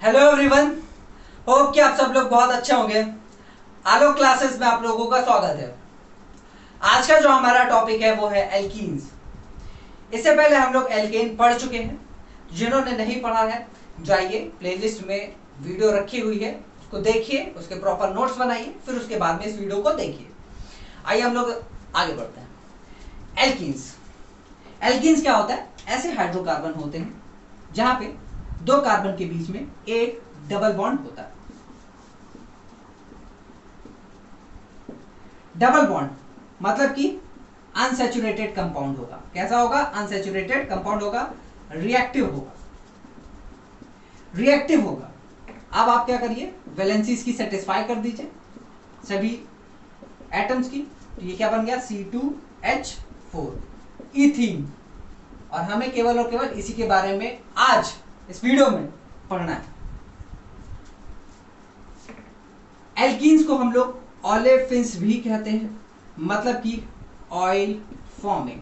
Hello everyone, hope कि आप सब लोग बहुत अच्छे होंगे। आलोक क्लासेस में आप लोगों का स्वागत है। आज का जो हमारा टॉपिक है वो है एल्कीन्स। इससे पहले हम लोग एल्केन पढ़ चुके हैं। जिन्होंने नहीं पढ़ा है जाइए प्लेलिस्ट में वीडियो रखी हुई है, उसको देखिए, उसके प्रॉपर नोट्स बनाइए, फिर उसके बाद में इस वीडियो को देखिए। आइए हम लोग आगे बढ़ते हैं। एल्कीन्स एल्कीन्स क्या होता है? ऐसे हाइड्रोकार्बन होते हैं जहां पे दो कार्बन के बीच में एक डबल बॉन्ड होता है। डबल बॉन्ड मतलब कि अनसैचुरेटेड कंपाउंड होगा। कैसा होगा? अनसैचुरेटेड कंपाउंड होगा, रिएक्टिव होगा। अब आप क्या करिए, वैलेंसीज की सेटिस्फाई कर दीजिए सभी एटम्स की। तो ये क्या बन गया? C2H4 ethene. और हमें केवल और केवल इसी के बारे में आज इस वीडियो में पढ़ना है। एल्कीन्स को हम लोग ओलेफिन्स भी कहते हैं, मतलब कि ऑयल फॉर्मिंग।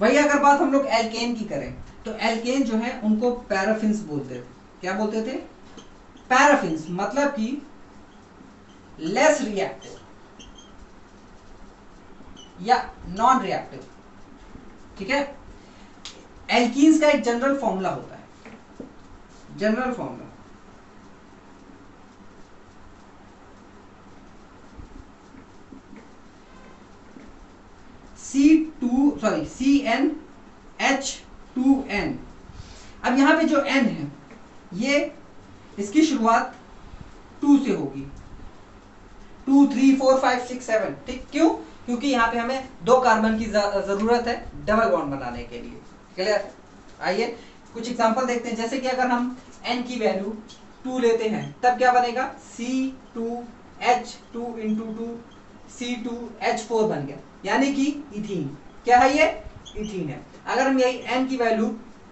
वही अगर बात हम लोग एल्केन की करें तो एल्केन जो है उनको पैराफिन्स बोलते थे। क्या बोलते थे? पैराफिन्स, मतलब कि लेस रिएक्टिव या नॉन रिएक्टिव। ठीक है। एल्कीन्स का एक जनरल फॉर्मूला होता है, जनरल फॉर्मूला CnH2n। अब यहां पे जो n है ये इसकी शुरुआत 2 से होगी, 2 3 4 5 6 7। ठीक, क्यों? क्योंकि यहां पे हमें दो कार्बन की जरूरत है डबल बॉन्ड बनाने के लिए। क्लियर? आइए कुछ एग्जांपल देखते हैं। जैसे कि अगर हम n की वैल्यू 2 लेते हैं तब क्या बनेगा? C2H2 इंटू 2 C2H4 बन गया, यानी कि इथीन। क्या है ये? इथीन है। अगर हम यही n की वैल्यू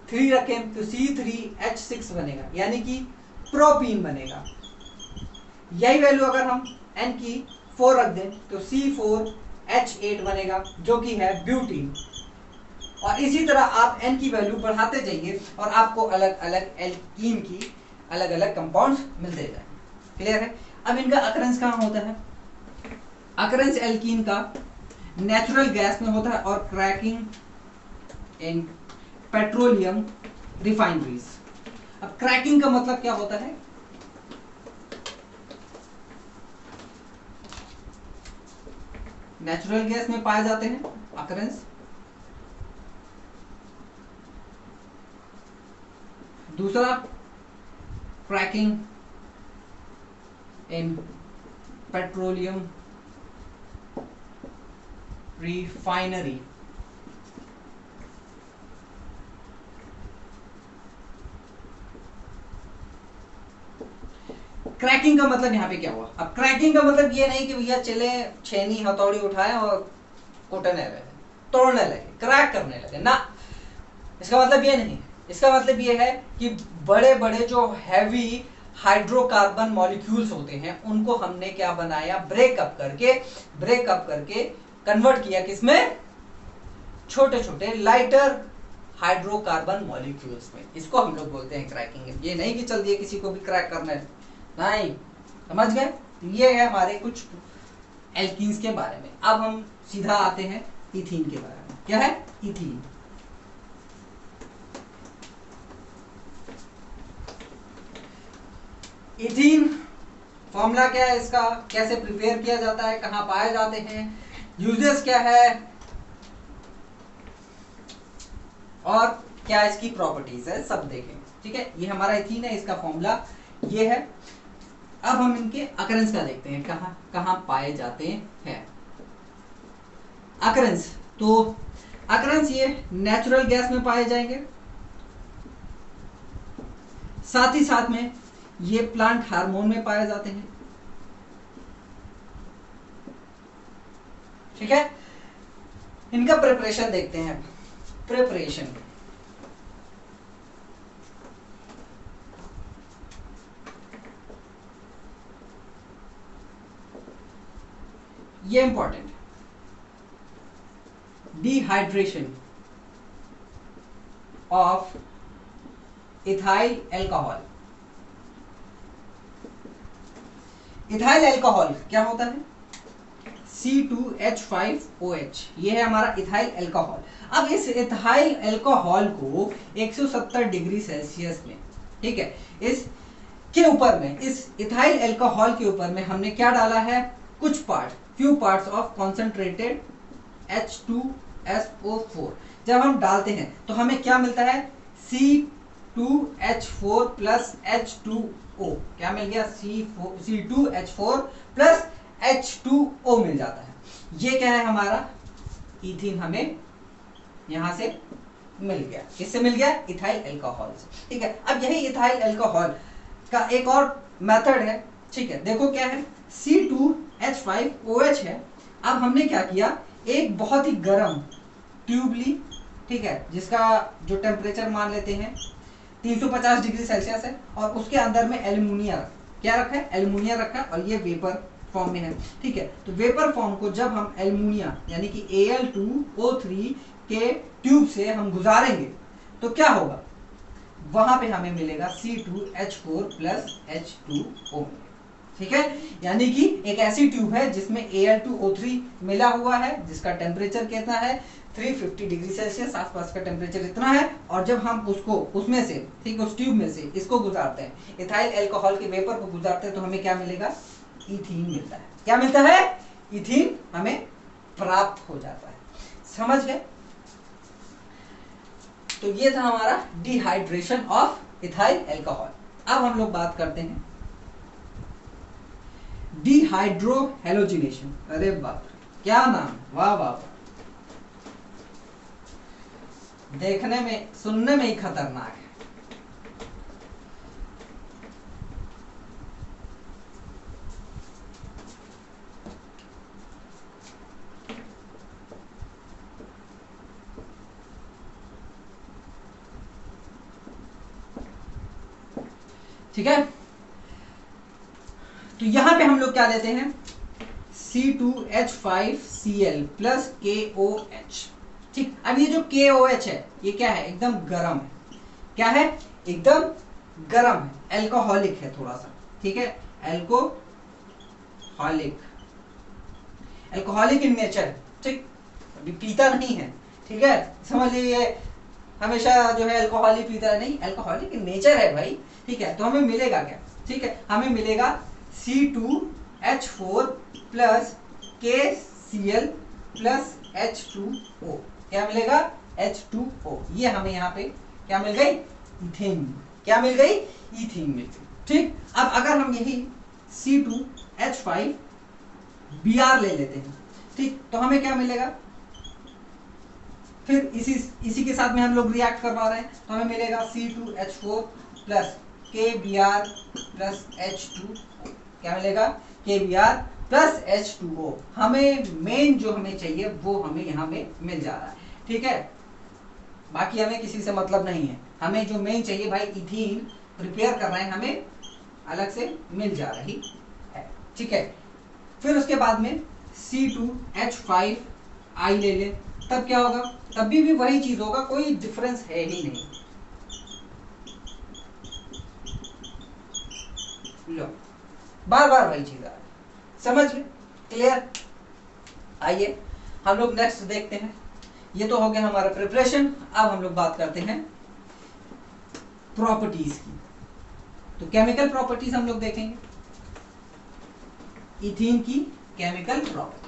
3 रखें तो C3H6 बनेगा, यानी कि प्रोपीन बनेगा। यही वैल्यू अगर हम n की 4 रख दें तो C4H8 बनेगा, जो कि है ब्यूटीन। और इसी तरह आप n की वैल्यू बढ़ाते जाइए और आपको अलग अलग एल्कीन की अलग अलग कंपाउंड्स मिलते जाएंगे। क्लियर है? अब इनका अकरेंस कहाँ होता है? अकरेंस एल्कीन का नेचुरल गैस में होता है और क्रैकिंग इन पेट्रोलियम रिफाइनरीज। अब क्रैकिंग का मतलब क्या होता है? नेचुरल गैस में पाए जाते हैं अकरेंस। दूसरा cracking in petroleum refinery. Cracking का मतलब यहां पे क्या हुआ? अब क्रैकिंग का मतलब ये नहीं कि भैया चले छेनी हथौड़ी उठाए और कूटने लगे, तोड़ने लगे, क्रैक करने लगे ना। इसका मतलब ये नहीं। इसका मतलब ये है कि बड़े बड़े जो हैवी हाइड्रोकार्बन मॉलिक्यूल्स होते हैं उनको हमने क्या बनाया? ब्रेकअप करके कन्वर्ट किया किसमें? छोटे छोटे लाइटर हाइड्रोकार्बन मॉलिक्यूल्स में। इसको हम लोग बोलते हैं क्रैकिंग। ये नहीं कि चल दिए किसी को भी क्रैक करना है, नहीं। समझ गए? ये है हमारे कुछ एल्कीन्स के बारे में। अब हम सीधा आते हैं इथीन के बारे में। क्या है इथीन? इथीन फॉर्मूला क्या है इसका? कैसे प्रिपेयर किया जाता है? कहां पाए जाते हैं? यूजेस क्या है? और क्या इसकी प्रॉपर्टीज है, सब देखेंगे। ठीक है, ये हमारा इथीन है, इसका फॉर्मूला ये है। अब हम इनके अकरेंस का देखते हैं, कहां कहां पाए जाते हैं अकरेंस। तो अकरेंस ये नेचुरल गैस में पाए जाएंगे, साथ ही साथ में ये प्लांट हार्मोन में पाए जाते हैं। ठीक है, इनका प्रिपरेशन देखते हैं। प्रिपरेशन ये इंपॉर्टेंट है। Dehydration of ethyl alcohol. Ethyl alcohol क्या होता है? C2H5OH, ये है हमारा इथाइल एल्कोहल। अब इस इथाइल एल्कोहल को 170 डिग्री सेल्सियस में, ठीक है, इस के ऊपर में, इस इथाइल एल्कोहल के ऊपर में हमने क्या डाला है? कुछ part, few parts of concentrated H2SO4। जब हम डालते हैं तो हमें क्या मिलता है? C2H4 plus H2O। क्या मिल गया? C2H4 प्लस H2O मिल जाता है। ये क्या है? हमारा इथीन हमें यहां से मिल गया। किससे मिल गया? इथाइल एल्कोहल से, ठीक है। अब यही इथाइल एल्कोहल का एक और मेथड है, ठीक है। देखो क्या है? C2H5OH है। अब हमने क्या किया? एक बहुत ही गर्म ट्यूब ली, ठीक है, जिसका जो टेम्परेचर मान लेते हैं 350 डिग्री सेल्सियस है, और उसके अंदर में एल्युमिनिया क्या रखा है? एल्युमिनिया रखा, और ये वेपर फॉर्म में है, ठीक है। तो वेपर फॉर्म को जब हम एल्युमिनिया यानी कि Al2O3 के ट्यूब से हम गुजारेंगे तो क्या होगा? वहां पे हमें मिलेगा C2H4 प्लस H2O, ठीक है। यानी कि एक ऐसी ट्यूब है जिसमें Al2O3 मिला हुआ है, जिसका टेम्परेचर कितना है? 350 डिग्री सेल्सियस, आसपास का टेम्परेचर इतना है। और जब हम उसको उसमें से, ठीक, उस ट्यूब में से इसको गुजारते हैं, इथाइल एल्कोहल के वेपर को गुजारते हैं, तो हमें क्या मिलेगा? इथीन मिलता है। क्या मिलता है? इथीन हमें प्राप्त हो जाता है। समझ गए? तो ये था हमारा डिहाइड्रेशन ऑफ इथाइल एल्कोहल। अब हम लोग बात करते हैं डिहाइड्रो हेलोजिनेशन। अरे बाप रे, क्या नाम! वाह वाह वाह, देखने में, सुनने में ही खतरनाक है। ठीक है, तो यहां पे हम लोग क्या लेते हैं? C2H5Cl प्लस KOH, ठीक। अब ये जो KOH है, ये क्या है? एकदम गर्म है। क्या है? एकदम गर्म है, एल्कोहलिक है थोड़ा सा, ठीक है, एल्कोहलिक, एल्कोहलिक इन नेचर, ठीक। अभी पीता नहीं है, ठीक है, समझ लीजिए, हमेशा जो है अल्कोहल पीता है, नहीं, अल्कोहलिक इन नेचर है भाई, ठीक है। तो हमें मिलेगा क्या? ठीक है, हमें मिलेगा C2H4 plus KCl plus H2O। क्या मिलेगा? H2O। ये हमें यहाँ पे क्या मिल गई? इथेन। क्या मिल गई? इथेन मिल गई, ठीक। अब अगर हम यही C2H5Br ले लेते हैं, ठीक, तो हमें क्या मिलेगा? फिर इसी के साथ में हम लोग रिएक्ट करवा रहे हैं, तो हमें मिलेगा C2H4 plus KBr plus H2O। क्या मिलेगा? KBr plus H2O। हमें मेन जो हमें चाहिए वो हमें यहाँ पे मिल जा रहा है, ठीक है। बाकी हमें किसी से मतलब नहीं है, हमें जो मेन चाहिए भाई, इथीन प्रिपेयर कर रहे हैं, हमें अलग से मिल जा रही है, ठीक है। फिर उसके बाद में C2H5I ले ले, तब क्या होगा? तब भी वही चीज होगा, कोई डिफरेंस है ही नहीं। लो, बार बार वही चीज आ रही, समझ गए? क्लियर? आइए हम लोग नेक्स्ट देखते हैं। ये तो हो गया हमारा प्रिपरेशन। अब हम लोग बात करते हैं प्रॉपर्टीज की। तो केमिकल प्रॉपर्टीज हम लोग देखेंगे, इथीन की केमिकल प्रॉपर्टीज।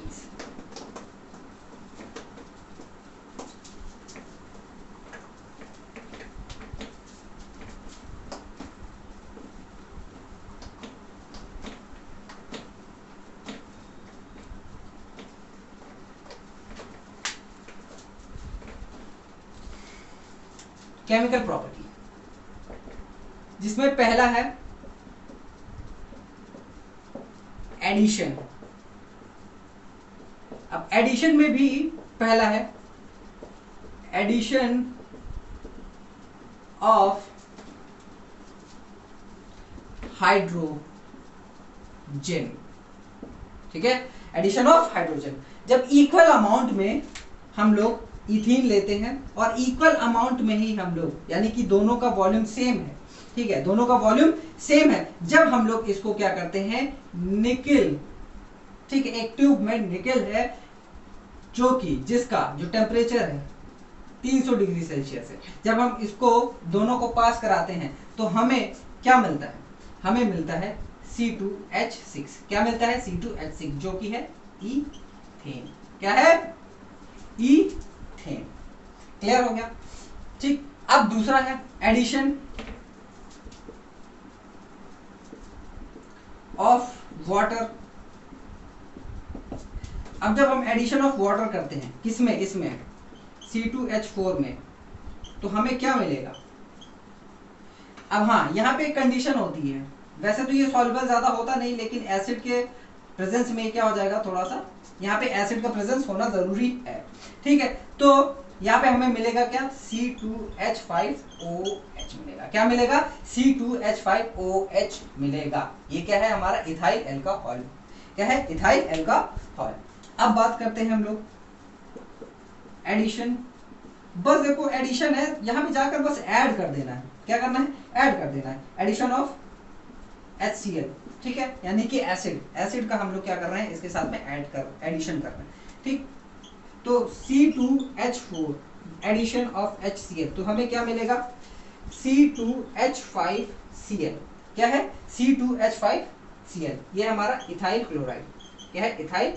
केमिकल प्रॉपर्टी, जिसमें पहला है एडिशन। अब एडिशन में भी पहला है एडिशन ऑफ हाइड्रोजन, ठीक है, एडिशन ऑफ हाइड्रोजन। जब इक्वल अमाउंट में हम लोग इथीन लेते हैं और इक्वल अमाउंट में ही हम लोग, यानी कि दोनों का वॉल्यूम सेम है, ठीक है, दोनों का वॉल्यूम सेम है, जब हम लोग इसको क्या करते हैं, निकल, ठीक है, एक ट्यूब में निकल है जो कि जिसका जो टेम्परेचर है 300 डिग्री सेल्सियस है, जब हम इसको दोनों को पास कराते हैं तो हमें क्या मिलता है, हमें मिलता है C2H6। क्या मिलता है, C2H6, जो कि है ईथेन। क्या है, ईथेन। क्लियर हो गया, ठीक। अब दूसरा है एडिशन ऑफ वाटर। अब जब हम एडिशन ऑफ वाटर करते हैं किसमें, इसमें C2H4 में, तो हमें क्या मिलेगा। अब हाँ, यहाँ पे एक कंडीशन होती है, वैसे तो ये सॉल्युबल ज्यादा होता नहीं, लेकिन एसिड के प्रेजेंस में क्या हो जाएगा, थोड़ा सा यहाँ पे एसिड का प्रेजेंस होना जरूरी है, ठीक है। तो यहाँ पे हमें मिलेगा क्या, C2H5OH मिलेगा। क्या मिलेगा, C2H5OH मिलेगा। ये क्या है, हमारा इथाइल एल्कोहल। क्या है, इथाइल एल्कोहल। अब बात करते हैं हम लोग एडिशन। बस देखो एडिशन है, यहाँ पे जाकर बस ऐड कर देना है। क्या करना है, ऐड कर देना है। एडिशन ऑफ HCl, ठीक है, यानी कि एसिड का हम लोग क्या कर रहे हैं, इसके साथ में एडिशन कर रहे हैं, ठीक। तो C2H4 एडिशन ऑफ HCl, तो हमें क्या मिलेगा, C2H5Cl। क्या है, C2H5Cl, ये हमारा इथाइल क्लोराइड। क्या है, इथाइल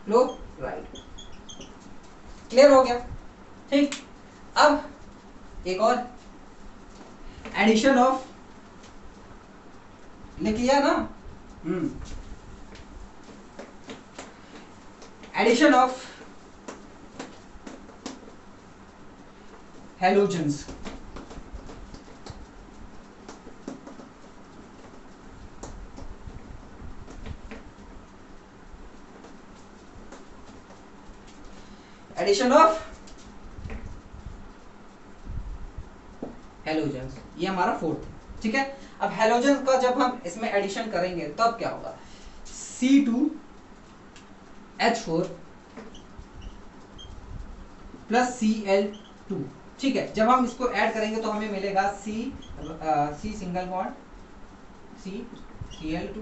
क्लोराइड। क्लियर हो गया, ठीक। अब एक और एडिशन ऑफ, लिख लिया ना, addition of halogens. Addition of halogens, ये हमारा फोर्थ है, ठीक है। अब हैलोजेंस का जब हम इसमें एडिशन करेंगे तब क्या होगा, C2H4 प्लस Cl2, ठीक है। जब हम इसको ऐड करेंगे तो हमें मिलेगा C single bond Cl2,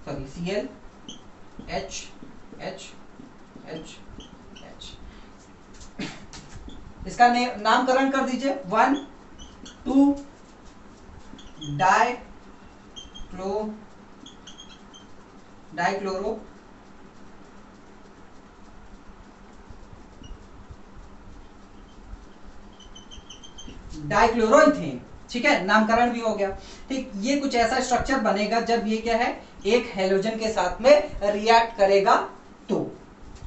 sorry Cl H H H H। इसका नामकरण कर दीजिए, 1 2 डाइक्लोरो डाइक्लोरोइथेन, ठीक है, नामकरण भी हो गया, ठीक। ये कुछ ऐसा स्ट्रक्चर बनेगा जब ये क्या है, एक हैलोजन के साथ में रिएक्ट करेगा तो,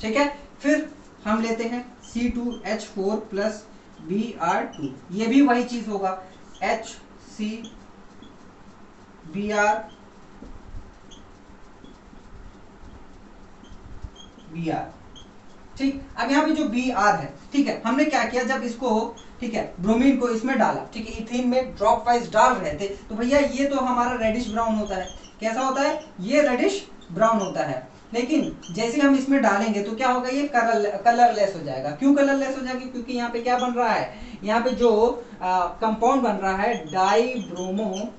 ठीक है। फिर हम लेते हैं C2H4 प्लस Br2, ये भी वही चीज होगा, HCBr, ठीक। अब यहाँ पे जो Br है, ठीक है, हमने क्या किया, जब इसको, ठीक है, ब्रोमीन को इसमें डाला, ठीक है, इथीन में ड्रॉप वाइज डाल रहे थे, तो भैया ये तो हमारा रेडिश ब्राउन होता है। कैसा होता है, ये रेडिश ब्राउन होता है, लेकिन जैसे हम इसमें डालेंगे तो क्या होगा, ये कलरलेस हो जाएगा। क्यों कलरलेस हो जाएगा, क्योंकि यहाँ पे क्या बन रहा है, यहाँ पे जो कंपाउंड बन रहा है डाइब्रोमो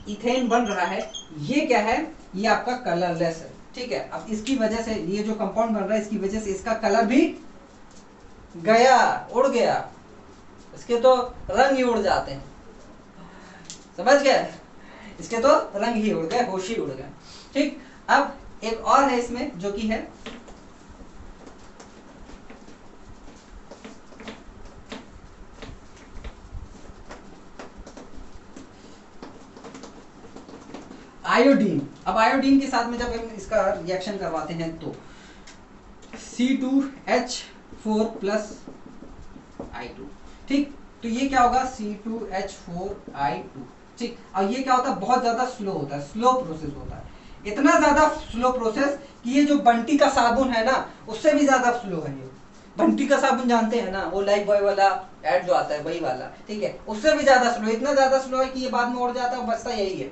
इथेन बन रहा है, ये क्या है, ये आपका कलरलेस है, ठीक है। अब इसकी वजह से ये जो कंपाउंड बन रहा है, इसकी वजह से इसका कलर भी गया, उड़ गया, इसके तो रंग ही उड़ जाते हैं, समझ गए, इसके तो रंग ही उड़ गए, होश ही उड़ गए, ठीक। अब एक और है इसमें जो कि है आयोडीन। अब आयोडीन के साथ में जब हम इसका रिएक्शन करवाते हैं तो C2H4 प्लस I2, ठीक। तो ये क्या होगा, C2H4I2, ठीक। और ये क्या होता है, बहुत ज्यादा स्लो होता है, स्लो प्रोसेस होता है, इतना ज्यादा स्लो प्रोसेस कि ये जो बंटी का साबुन है ना, उससे भी ज्यादा स्लो है ये। बंटी का साबुन जानते हैं ना, वो लाइफ बॉय वाला एड जो आता है वही वाला, ठीक है, उससे भी ज्यादा स्लो, इतना ज्यादा स्लो है कि ये बाद में उड़ जाता है, बचता यही है,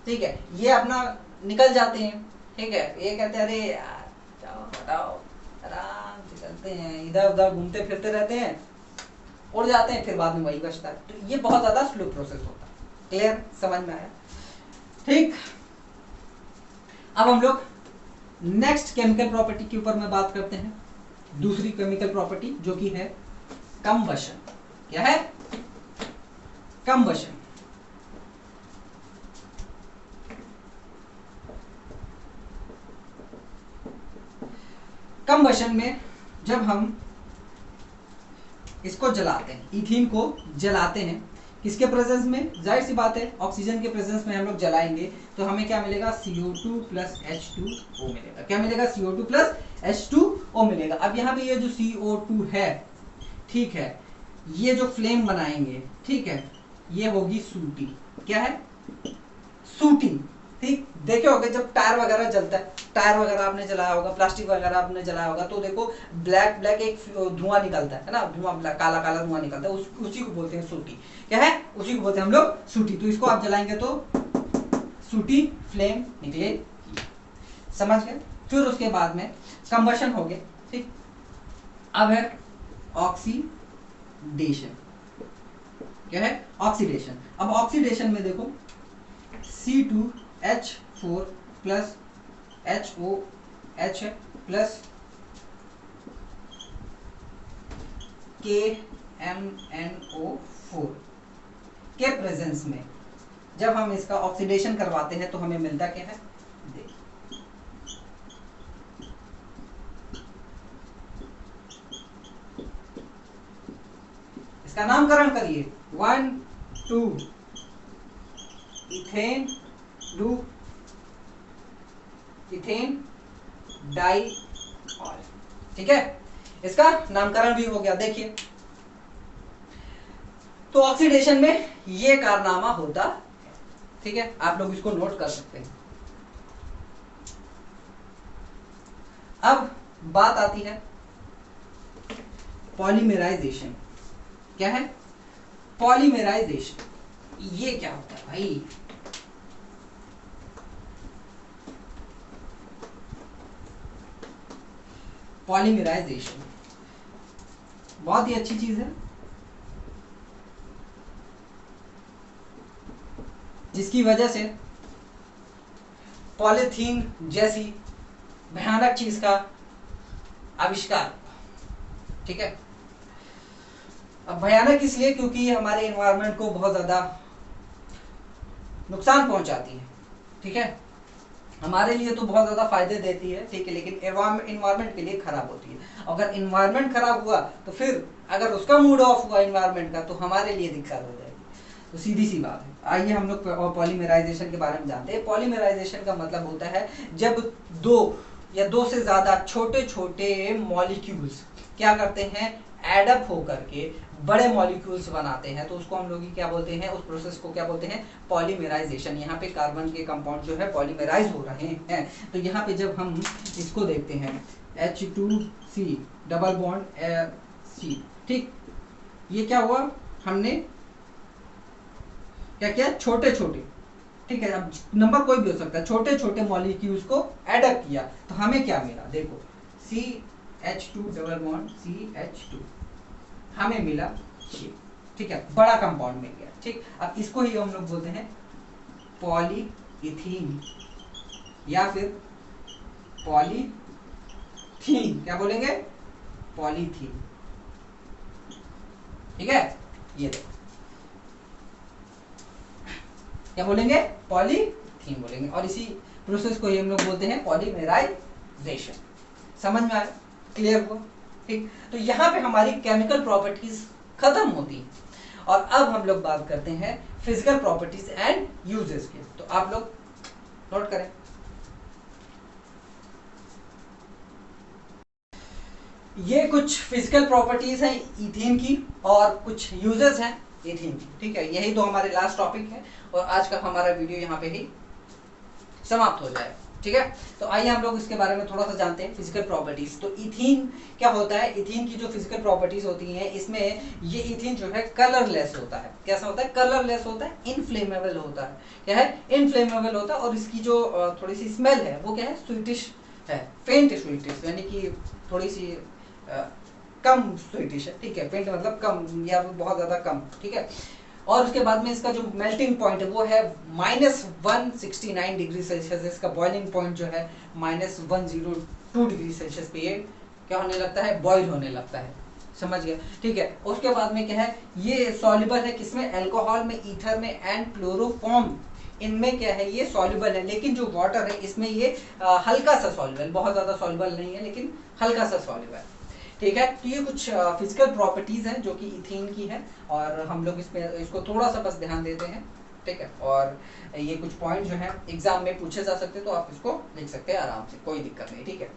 ठीक है। ये अपना निकल जाते हैं, ठीक है, ये कहते हैं अरे यार जाओ हटाओ, आराम से चलते हैं, इधर उधर घूमते फिरते रहते हैं, उड़ जाते हैं, फिर बाद में वही बचता है। तो ये बहुत ज्यादा स्लो प्रोसेस होता है। क्लियर, समझ में आया? ठीक, अब हम लोग नेक्स्ट केमिकल प्रॉपर्टी के ऊपर में बात करते हैं। दूसरी केमिकल प्रॉपर्टी जो कि है कंबशन। क्या है? कंबशन। कंबशन में जब हम इसको जलाते हैं, इथीन को जलाते हैं, किसके प्रेजेंस में? जाहिर सी बात है ऑक्सीजन के प्रेजेंस में हम लोग जलाएंगे तो हमें क्या मिलेगा? CO2 प्लस H2O मिलेगा। क्या मिलेगा? CO2 प्लस H2O मिलेगा। अब यहाँ पे ये जो CO2 है, ठीक है, ये जो फ्लेम बनाएंगे, ठीक है, ये होगी सूटी। क्या है? सूटी। ठीक, देखे होगे जब टायर वगैरह जलता है, टायर वगैरह आपने जलाया होगा, प्लास्टिक वगैरह आपने जलाया होगा, तो देखो ब्लैक ब्लैक एक धुआं निकलता है ना, धुआं काला काला धुआं निकलता है, उसी को बोलते हैं सूटी। क्या है? उसी को बोलते हैं हम लोग सूटी। तो इसको आप जलाएंगे तो सूटी फ्लेम निकलेगी। समझ गए? फिर उसके बाद में कंबशन हो गया। ठीक, अब है ऑक्सीडेशन। क्या है? ऑक्सीडेशन। अब ऑक्सीडेशन में देखो C2H4 plus HOH plus KMNO4 के प्रेजेंस में जब हम इसका ऑक्सीडेशन करवाते हैं तो हमें मिलता क्या है? देखिए, इसका नामकरण करिए। 1 2 इथेन डू इथेन डाइऑल। ठीक है, इसका नामकरण भी हो गया। देखिए, तो ऑक्सीडेशन में ये कारनामा होता है। ठीक है, आप लोग इसको नोट कर सकते हैं। अब बात आती है पॉलीमराइजेशन। क्या है? पॉलीमराइजेशन। ये क्या होता है भाई? पॉलीमराइजेशन बहुत ही अच्छी चीज है, जिसकी वजह से पॉलीथीन जैसी भयानक चीज का आविष्कार। ठीक है, अब भयानक इसलिए क्योंकि ये हमारे एनवायरनमेंट को बहुत ज्यादा नुकसान पहुंचाती है। ठीक है, हमारे लिए तो बहुत ज्यादा फायदे देती है, ठीक है, लेकिन एनवायरनमेंट के लिए खराब होती है। अगर एनवायरनमेंट खराब हुआ तो फिर अगर उसका मूड ऑफ हुआ एनवायरनमेंट का, तो हमारे लिए दिक्कत हो जाएगी। तो सीधी सी बात है। आइए हम लोग पॉलीमराइजेशन के बारे में जानते हैं। पॉलीमराइजेशन का मतलब होता है जब दो या दो से ज्यादा छोटे छोटे मॉलिक्यूल्स क्या करते हैं? एडअप होकर के बड़े मॉलिक्यूल्स बनाते हैं, तो उसको हम लोग क्या बोलते हैं? उस प्रोसेस को क्या बोलते हैं? पॉलीमराइजेशन। यहाँ पे कार्बन के कंपाउंड जो है पॉलीमराइज हो रहे हैं। तो यहाँ पे जब हम इसको देखते हैं H2C डबल बॉन्ड C, ठीक, ये क्या हुआ? हमने क्या किया? छोटे छोटे, ठीक है, अब नंबर कोई भी हो सकता है, छोटे छोटे मॉलिक्यूल्स को एडअप किया, तो हमें क्या मिला? देखो CH2 डबल बॉन्ड CH2 हमें मिला ये। ठीक है, बड़ा कंपाउंड मिल गया। ठीक, अब इसको ही हम लोग बोलते हैं पॉलीइथीन या फिर पॉलीथीन। क्या बोलेंगे? पॉलीथीन। ठीक है, ये देखो क्या बोलेंगे? पॉलीथीन बोलेंगे। और इसी प्रोसेस को ही हम लोग बोलते हैं पॉलीमराइजेशन। समझ में आया? क्लियर हुआ? ठीक, तो यहाँ पे हमारी केमिकल प्रॉपर्टीज खत्म होती है और अब हम लोग बात करते हैं फिजिकल प्रॉपर्टीज एंड यूजेस के। तो आप लोग नोट करें। ये कुछ फिजिकल प्रॉपर्टीज हैं इथीन की और कुछ यूजेस हैं इथीन की। ठीक है, यही तो हमारे लास्ट टॉपिक है और आज का हमारा वीडियो यहाँ पे ही समाप्त हो जाए। ठीक है। तो आइए हम लोग इसके बारे में थोड़ा सा जानते हैं, फिजिकल प्रॉपर्टीज। तो इथीन क्या होता है, इथीन की जो फिजिकल प्रॉपर्टीज होती हैं इसमें ये इथीन जो है कलरलेस होता है। कैसा होता है, कलरलेस होता है, इनफ्लेमेबल होता है। क्या है, इनफ्लेमेबल होता है। और इसकी जो थोड़ी सी स्मेल है वो क्या है, स्वीटिश है, फेंट स्वीटिश, यानी कि थोड़ी सी कम स्वीटिश है, ठीक है। फेंट मतलब कम या बहुत ज्यादा कम, ठीक है। और उसके बाद में इसका जो मेल्टिंग पॉइंट है वो है -169 डिग्री सेल्सियस। इसका बॉइलिंग पॉइंट जो है -102 डिग्री सेल्सियस पे ये क्या होने लगता है, बॉयल होने लगता है। समझ गए, ठीक है। उसके बाद में क्या है, ये सॉल्युबल है किसमें, अल्कोहल में, ईथर में एंड क्लोरोफॉर्म, इनमें क्या है ये सॉल्युबल है। लेकिन जो वाटर है इसमें ये हल्का सा सॉल्युबल, बहुत ज्यादा सॉल्युबल नहीं है लेकिन हल्का सा सॉल्युबल, ठीक है। तो ये कुछ फिजिकल प्रॉपर्टीज हैं जो कि इथीन की है, और हम लोग इसको थोड़ा सा बस ध्यान देते हैं, ठीक है। और ये कुछ पॉइंट जो है एग्जाम में पूछे जा सकते हैं, तो आप इसको लिख सकते हैं आराम से, कोई दिक्कत नहीं, ठीक है।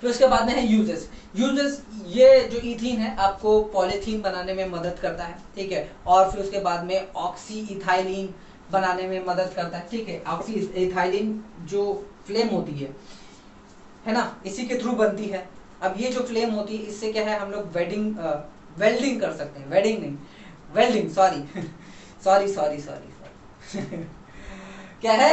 फिर उसके बाद में है यूजेस। यूजेस, ये जो इथीन है आपको पॉलीथीन बनाने में मदद करता है, ठीक है। और फिर उसके बाद में ऑक्सी इथाइलिन बनाने में मदद करता है, ठीक है। ऑक्सी इथाइलिन जो फ्लेम होती है ना, इसी के थ्रू बनती है। अब ये जो फ्लेम होती है इससे क्या है, हम लोग वेल्डिंग कर सकते हैं, वेडिंग नहीं, वेल्डिंग, सॉरी क्या है,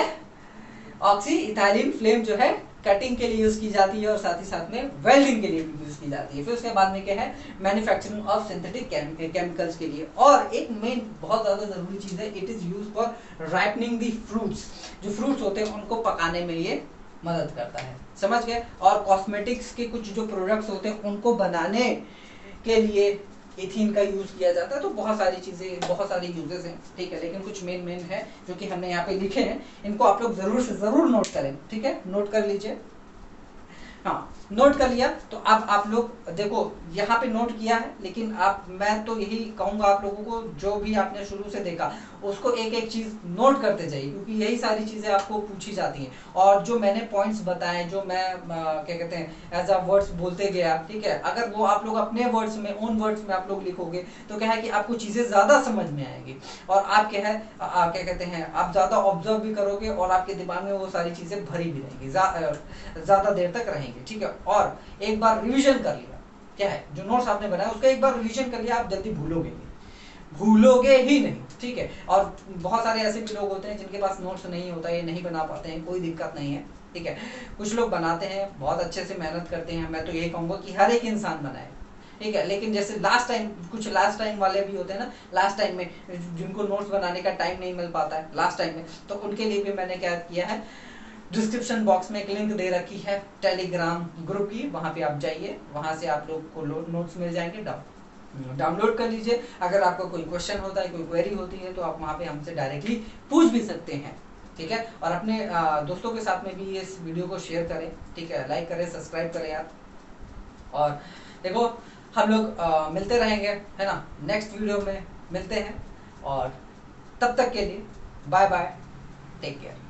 ऑक्सी इथाइलिन फ्लेम जो है कटिंग के लिए यूज की जाती है और साथ ही साथ में वेल्डिंग के लिए भी यूज की जाती है। फिर उसके बाद में क्या है, मैन्युफैक्चरिंग ऑफ सिंथेटिक केमिकल्स के लिए। और एक मेन बहुत ज्यादा जरूरी चीज है, it is use for ripening the fruits. जो फ्रूट्स होते हैं उनको पकाने में ये मदद करता है, समझ गए। और कॉस्मेटिक्स के कुछ जो प्रोडक्ट्स होते हैं उनको बनाने के लिए इथीन का यूज किया जाता है। तो बहुत सारी चीजें, बहुत सारे यूजेस हैं, ठीक है। लेकिन कुछ मेन है जो कि हमने यहाँ पे लिखे हैं, इनको आप लोग जरूर से जरूर नोट करें, ठीक है। नोट कर लीजिए, हाँ नोट कर लिया। तो अब आप लोग देखो यहाँ पे नोट किया है, लेकिन मैं तो यही कहूंगा आप लोगों को, जो भी आपने शुरू से देखा उसको एक एक चीज नोट करते जाइए, क्योंकि यही सारी चीजें आपको पूछी जाती हैं। और जो मैंने पॉइंट्स बताए, जो मैं क्या कहते हैं एज अ वर्ड्स बोलते गया, ठीक है, अगर वो आप लोग अपने वर्ड्स में, ओन वर्ड्स में आप लोग लिखोगे तो क्या है कि आपको चीजें ज्यादा समझ में आएंगी, और आप क्या है क्या कहते हैं, आप ज्यादा ऑब्जर्व भी करोगे और आपके दिमाग में वो सारी चीजें भरी भी रहेंगी, ज्यादा देर तक रहेंगी, ठीक है। और एक बार रिवीजन कर लिया, क्या है जो नोट्स आपने बनाया उसका एक बार रिवीजन कर लिया, आप जल्दी भूलोगे ही नहीं, ठीक है। और बहुत सारे ऐसे भी लोग होते हैं जिनके पास नोट्स नहीं होता, ये नहीं बना पाते हैं, कोई दिक्कत नहीं है, ठीक है। कुछ लोग बनाते हैं, बहुत अच्छे से मेहनत करते हैं, मैं तो यही कहूंगा कि हर एक इंसान बनाए, ठीक है। लेकिन जैसे कुछ लास्ट टाइम वाले भी होते हैं ना, लास्ट टाइम में जिनको नोट्स बनाने का टाइम नहीं मिल पाता है लास्ट टाइम में, तो उनके लिए भी मैंने क्या किया है, डिस्क्रिप्शन बॉक्स में एक लिंक दे रखी है टेलीग्राम ग्रुप की, वहां पे आप जाइए, वहां से आप लोग को नोट्स मिल जाएंगे, डाउनलोड कर लीजिए। अगर आपका कोई क्वेश्चन होता है, कोई क्वेरी होती है, तो आप वहां पे हमसे डायरेक्टली पूछ भी सकते हैं, ठीक है। और अपने दोस्तों के साथ में भी इस वीडियो को शेयर करें, ठीक है, लाइक करें, सब्सक्राइब करें आप। और देखो हम लोग मिलते रहेंगे, है ना, नेक्स्ट वीडियो में मिलते हैं, और तब तक के लिए बाय बाय, टेक केयर।